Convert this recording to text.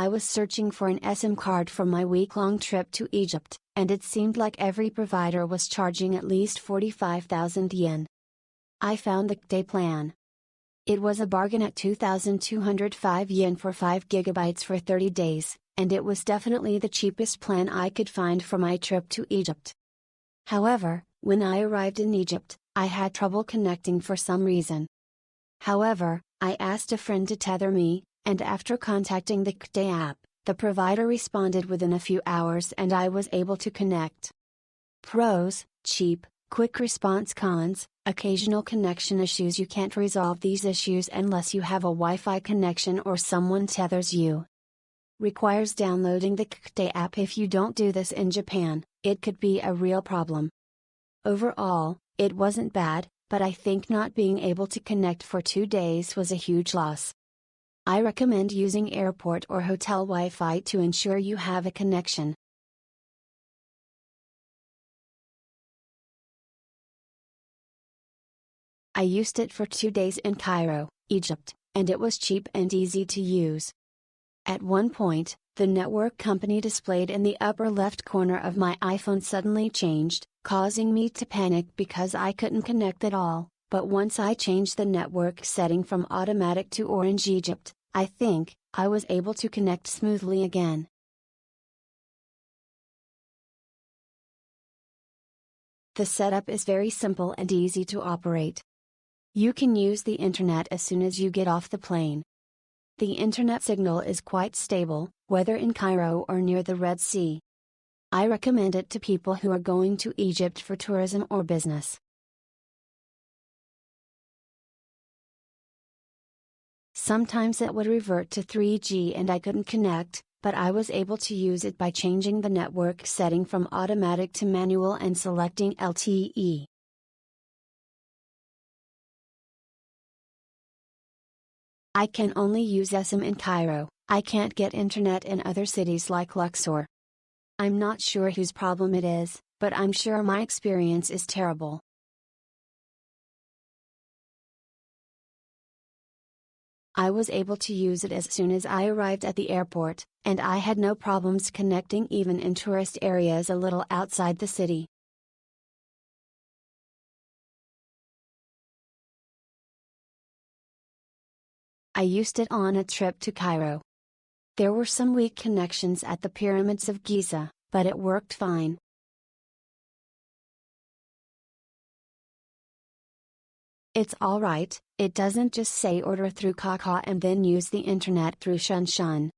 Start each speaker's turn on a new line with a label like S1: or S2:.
S1: was searching for an eSIM card for my week-long trip to Egypt, and it seemed like every provider was charging at least 45,000 yen. I found the AGD plan. It was a bargain at 2,205 yen for 5 GB for 30 days, and it was definitely the cheapest plan I could find for my trip to Egypt. However, when I arrived in Egypt, I had trouble connecting for some reason. However, I asked a friend to tether me, and after contacting the AGD app, the provider responded within a few hours and I was able to connect. Pros: cheap, quick response. Cons: occasional connection issues. You can't resolve these issues unless you have a Wi-Fi connection or someone tethers you. Requires downloading the AGD app. If you don't do this in Japan, it could be a real problem. Overall, it wasn't bad, but I think not being able to connect for 2 days was a huge loss. I recommend using airport or hotel Wi-Fi to ensure you have a connection. I used it for 2 days in Cairo, Egypt, and it was cheap and easy to use. At one point, the network company displayed in the upper left corner of my iPhone suddenly changed, causing me to panic because I couldn't connect at all, but once I changed the network setting from automatic to Orange Egypt, I think, I was able to connect smoothly again. The setup is very simple and easy to operate. You can use the internet as soon as you get off the plane. The internet signal is quite stable, whether in Cairo or near the Red Sea. I recommend it to people who are going to Egypt for tourism or business. Sometimes it would revert to 3G and I couldn't connect, but I was able to use it by changing the network setting from automatic to manual and selecting LTE. I can only use eSIM in Cairo. I can't get internet in other cities like Luxor. I'm not sure whose problem it is, but I'm sure my experience is terrible. I was able to use it as soon as I arrived at the airport, and I had no problems connecting even in tourist areas a little outside the city. I used it on a trip to Cairo. There were some weak connections at the pyramids of Giza, but it worked fine. It's alright, it doesn't just say order through Kaka and then use the internet through Shun.